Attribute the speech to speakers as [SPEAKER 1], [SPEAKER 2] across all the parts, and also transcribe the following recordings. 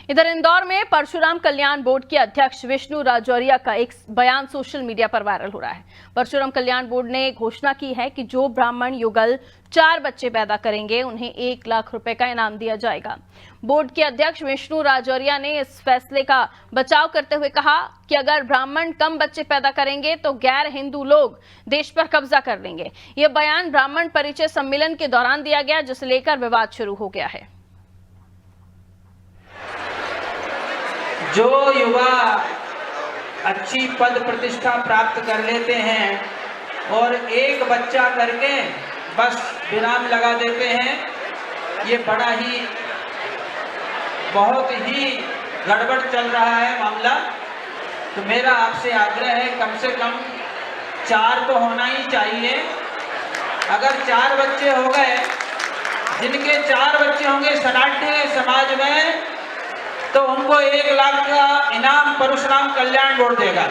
[SPEAKER 1] इधर इंदौर में परशुराम कल्याण बोर्ड के अध्यक्ष विष्णु राजौरिया का एक बयान सोशल मीडिया पर वायरल हो रहा है। परशुराम कल्याण बोर्ड ने घोषणा की है कि जो ब्राह्मण युगल 4 बच्चे पैदा करेंगे उन्हें 1 लाख रुपए का इनाम दिया जाएगा। बोर्ड के अध्यक्ष विष्णु राजौरिया ने इस फैसले का बचाव करते हुए कहा कि अगर ब्राह्मण कम बच्चे पैदा करेंगे तो गैर हिंदू लोग देश पर कब्जा कर लेंगे। यह बयान ब्राह्मण परिचय सम्मेलन के दौरान दिया गया, जिसे लेकर विवाद शुरू हो गया है।
[SPEAKER 2] जो युवा अच्छी पद प्रतिष्ठा प्राप्त कर लेते हैं और एक बच्चा करके बस विराम लगा देते हैं, ये बड़ा ही बहुत ही गड़बड़ चल रहा है मामला। तो मेरा आपसे आग्रह है कम से कम 4 तो होना ही चाहिए। अगर 4 बच्चे हो गए, जिनके 4 बच्चे होंगे सनातनी समाज में, तो उनको 1 लाख का इनाम परशुराम कल्याण बोर्ड देगा।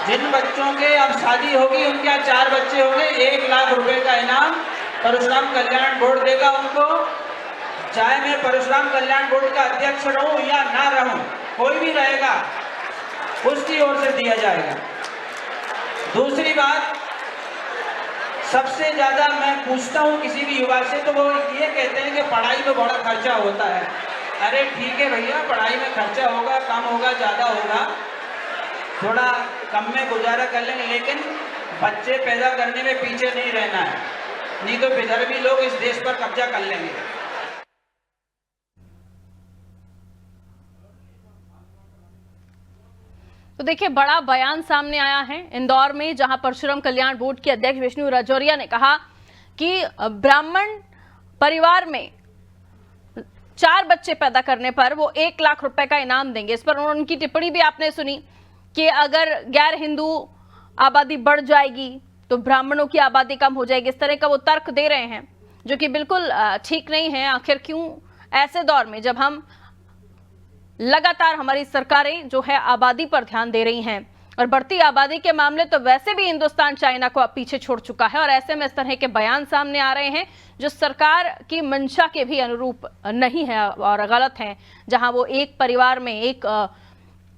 [SPEAKER 2] जिन बच्चों के अब शादी होगी, उनके 4 बच्चे होंगे, 1 लाख रुपए का इनाम परशुराम कल्याण बोर्ड देगा उनको। चाहे मैं परशुराम कल्याण बोर्ड का अध्यक्ष रहूं या ना रहूं, कोई भी रहेगा उसकी ओर से दिया जाएगा। दूसरी बात, सबसे ज्यादा मैं पूछता हूँ किसी भी युवा से, तो वो ये कहते हैं कि पढ़ाई में बड़ा खर्चा होता है। अरे ठीक है भैया, पढ़ाई में खर्चा होगा, कम होगा, ज्यादा होगा, थोड़ा कम में गुजारा कर लेंगे, लेकिन बच्चे पैदा करने में पीछे नहीं रहना है, नहीं तो विदर्भी लोग इस देश पर कब्जा कर लेंगे।
[SPEAKER 1] तो देखिए, बड़ा बयान सामने आया है इंदौर में, जहां परशुराम कल्याण बोर्ड के अध्यक्ष विष्णु राजौरिया ने कहा कि ब्राह्मण परिवार में 4 बच्चे पैदा करने पर वो 1 लाख रुपए का इनाम देंगे। इस पर उनकी टिप्पणी भी आपने सुनी कि अगर गैर हिंदू आबादी बढ़ जाएगी तो ब्राह्मणों की आबादी कम हो जाएगी। इस तरह का वो तर्क दे रहे हैं, जो कि बिल्कुल ठीक नहीं है। आखिर क्यों ऐसे दौर में जब हम लगातार हमारी सरकारें जो है आबादी पर ध्यान दे रही हैं, और बढ़ती आबादी के मामले तो वैसे भी हिंदुस्तान चाइना को पीछे छोड़ चुका है, और ऐसे में इस तरह के बयान सामने आ रहे हैं जो सरकार की मंशा के भी अनुरूप नहीं है और गलत हैं। जहां वो एक परिवार में एक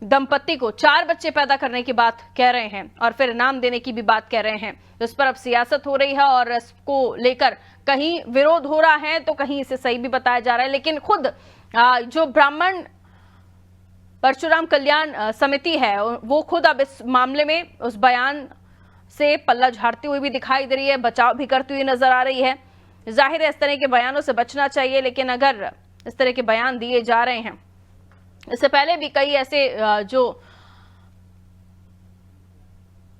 [SPEAKER 1] दंपत्ति को 4 बच्चे पैदा करने की बात कह रहे हैं और फिर इनाम देने की भी बात कह रहे हैं। तो इस पर अब सियासत हो रही है और इसको लेकर कहीं विरोध हो रहा है तो कहीं इसे सही भी बताया जा रहा है। लेकिन खुद जो ब्राह्मण परशुराम कल्याण समिति है, वो खुद अब इस मामले में उस बयान से पल्ला झाड़ती हुई भी दिखाई दे रही है, बचाव भी करती हुई नजर आ रही है। जाहिर है इस तरह के बयानों से बचना चाहिए, लेकिन अगर इस तरह के बयान दिए जा रहे हैं, इससे पहले भी कई ऐसे जो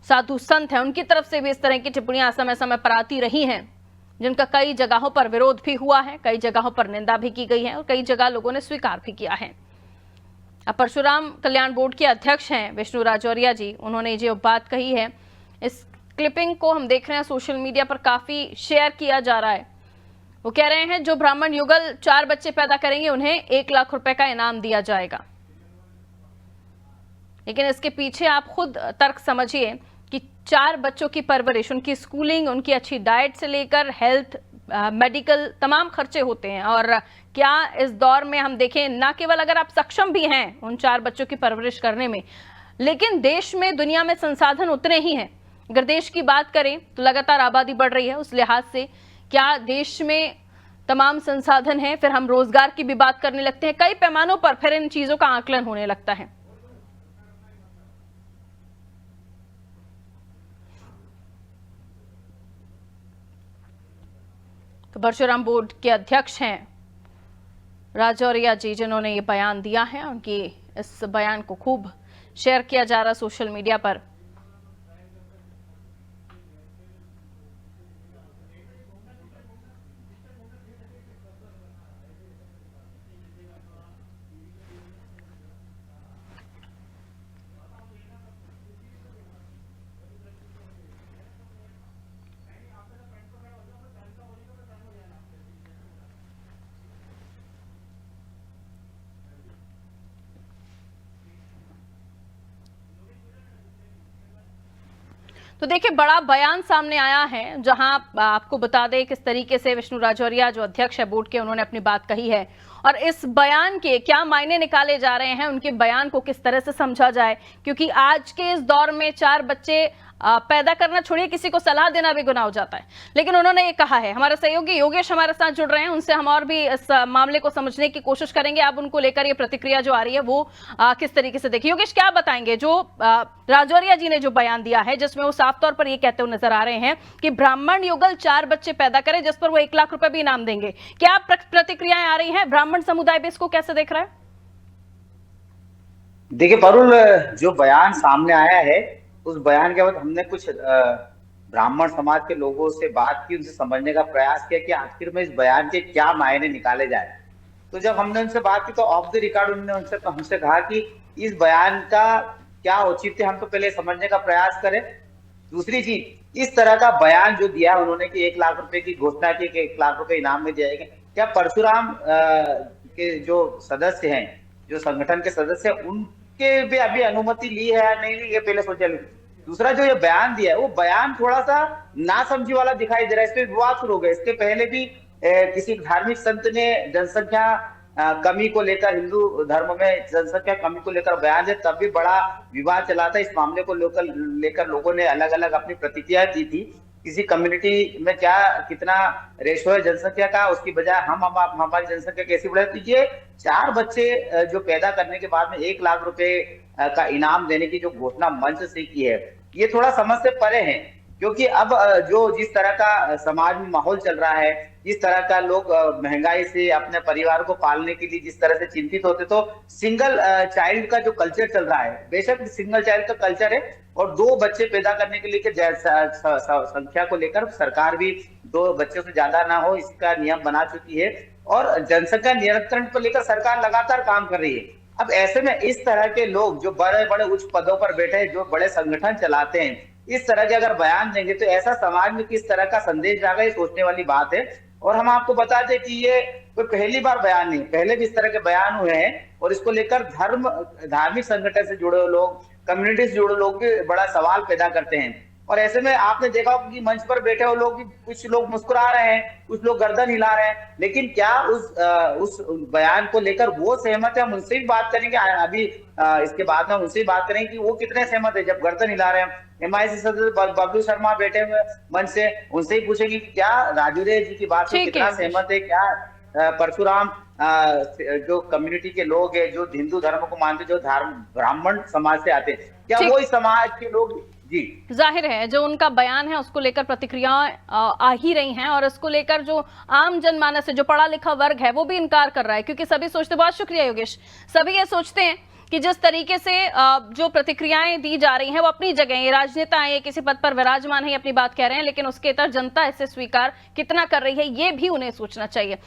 [SPEAKER 1] साधु संत हैं उनकी तरफ से भी इस तरह की टिप्पणियां समय समय पर आती रही हैं, जिनका कई जगहों पर विरोध भी हुआ है, कई जगहों पर निंदा भी की गई है और कई जगह लोगों ने स्वीकार भी किया है। अब परशुराम कल्याण बोर्ड के अध्यक्ष हैं विष्णु राजौरिया जी, उन्होंने जो बात कही है, इस क्लिपिंग को हम देख रहे हैं सोशल मीडिया पर काफी शेयर किया जा रहा है। वो कह रहे हैं जो ब्राह्मण युगल 4 बच्चे पैदा करेंगे उन्हें 1 लाख रुपए का इनाम दिया जाएगा। लेकिन इसके पीछे आप खुद तर्क समझिए कि 4 बच्चों की परवरिश, उनकी स्कूलिंग, उनकी अच्छी डाइट से लेकर हेल्थ, मेडिकल तमाम खर्चे होते हैं। और क्या इस दौर में हम देखें, ना केवल अगर आप सक्षम भी हैं उन 4 बच्चों की परवरिश करने में, लेकिन देश में, दुनिया में संसाधन उतने ही हैं। अगर देश की बात करें तो लगातार आबादी बढ़ रही है, उस लिहाज से क्या देश में तमाम संसाधन हैं, फिर हम रोजगार की भी बात करने लगते हैं, कई पैमानों पर फिर इन चीजों का आकलन होने लगता है। तो परशुराम बोर्ड के अध्यक्ष हैं राजौरिया जी, जिन्होंने ये बयान दिया है, उनकी इस बयान को खूब शेयर किया जा रहा सोशल मीडिया पर। तो देखिए, बड़ा बयान सामने आया है, जहां आपको बता दें किस तरीके से विष्णु राजौरिया जो अध्यक्ष है बोर्ड के, उन्होंने अपनी बात कही है और इस बयान के क्या मायने निकाले जा रहे हैं, उनके बयान को किस तरह से समझा जाए, क्योंकि आज के इस दौर में 4 बच्चे पैदा करना छोड़िए, किसी को सलाह देना भी गुनाह हो जाता है। लेकिन उन्होंने ये कहा है। हमारे सहयोगी योगेश हमारे साथ जुड़ रहे हैं, उनसे हम और भी इस मामले को समझने की कोशिश करेंगे। अब उनको लेकर ये प्रतिक्रिया जो आ रही है वो किस तरीके से देखिए। योगेश, क्या बताएंगे जो राजौरिया जी ने जो बयान दिया है, जिसमें वो साफ तौर पर ये कहते हुए नजर आ रहे हैं कि ब्राह्मण युगल 4 बच्चे पैदा करें, जिस पर वो 1 लाख रुपए भी इनाम देंगे। क्या प्रतिक्रियाएं आ रही हैं? ब्राह्मण समुदाय भी इसको कैसे देख रहा है?
[SPEAKER 3] देखिए पारुल, जो बयान सामने आया है उस बयान के बाद हमने कुछ ब्राह्मण समाज के लोगों से बात की, उनसे समझने का प्रयास किया कि आखिर में इस बयान के क्या मायने निकाले जाए। तो जब हमने उनसे बात की तो ऑफ द रिकॉर्ड उन्होंने हमसे कहा कि इस बयान का क्या औचित्य हम तो पहले समझने का प्रयास करें। दूसरी चीज, इस तरह का बयान जो दिया उन्होंने कि 1 लाख रुपए की घोषणा की कि 1 लाख रुपए इनाम में दिया जाएगा, क्या परशुराम के जो सदस्य हैं, जो संगठन के सदस्य हैं, उनके भी अभी अनुमति ली है या नहीं ली, ये पहले सोचा। दूसरा, जो ये बयान दिया है वो बयान थोड़ा सा नासमझी वाला दिखाई दे रहा है। इस पे विवाद शुरू हो गया। इसके पहले भी किसी धार्मिक संत ने जनसंख्या कमी को लेकर, हिंदू धर्म में जनसंख्या कमी को लेकर बयान दिया, तब भी बड़ा विवाद चला था। इस मामले को लेकर लोगों ने अलग अलग अपनी प्रतिक्रिया दी थी। किसी कम्युनिटी में क्या कितना रेशो है जनसंख्या का, उसकी बजाय हम हमारी जनसंख्या कैसी बढ़े। तो ये 4 बच्चे जो पैदा करने के बाद में 1 लाख रुपए का इनाम देने की जो घोषणा मंच से की है, ये थोड़ा समझ से परे है। क्योंकि अब जो जिस तरह का समाज में माहौल चल रहा है, जिस तरह का लोग महंगाई से अपने परिवार को पालने के लिए जिस तरह से चिंतित होते, तो सिंगल चाइल्ड का जो कल्चर चल रहा है, बेशक सिंगल चाइल्ड का कल्चर है और 2 बच्चे पैदा करने के लिए संख्या को लेकर सरकार भी 2 बच्चों से ज्यादा ना हो इसका नियम बना चुकी है और जनसंख्या नियंत्रण को लेकर सरकार लगातार काम कर रही है। अब ऐसे में इस तरह के लोग जो बड़े बड़े उच्च पदों पर बैठे हैं, जो बड़े संगठन चलाते हैं, इस तरह के अगर बयान देंगे तो ऐसा समाज में किस तरह का संदेश जाएगा, ये सोचने वाली बात है। और हम आपको बता दें कि ये कोई पहली बार बयान नहीं, पहले भी इस तरह के बयान हुए हैं और इसको लेकर धार्मिक संगठन से जुड़े हुए लोग, कम्युनिटी से जुड़े लोग भी बड़ा सवाल पैदा करते हैं। और ऐसे में आपने देखा होगा कि मंच पर बैठे हुए लोग भी, कुछ लोग मुस्कुरा रहे हैं, कुछ लोग गर्दन हिला रहे हैं, लेकिन क्या उस बयान को लेकर वो सहमत है? हम उनसे भी बात करेंगे अभी, इसके बाद में उनसे भी बात करेंगे कि वो कितने सहमत है जब गर्दन हिला रहे हैं। MIC सदस्य बबलू शर्मा बैठे हुए मंच से, उनसे ही पूछेंगे कि क्या राजौरिया जी की बात से कितना सहमत है, क्या परशुराम जो कम्युनिटी के लोग हैं, जो हिंदू धर्म को मानते, जो ब्राह्मण समाज से आते, क्या वो इस समाज के लोग। जी, जाहिर
[SPEAKER 1] है जो उनका बयान है उसको लेकर प्रतिक्रियाएं आ ही रही हैं और इसको लेकर जो आम जनमानस है, जो पढ़ा लिखा वर्ग है, वो भी इनकार कर रहा है, क्योंकि सभी सोचते, बहुत शुक्रिया योगेश, सभी ये सोचते हैं कि जिस तरीके से जो प्रतिक्रियाएं दी जा रही हैं वो अपनी जगह, ये राजनेता है, ये किसी पद पर विराजमान है, अपनी बात कह रहे हैं, लेकिन उसके इतर जनता इसे स्वीकार कितना कर रही है ये भी उन्हें सोचना चाहिए।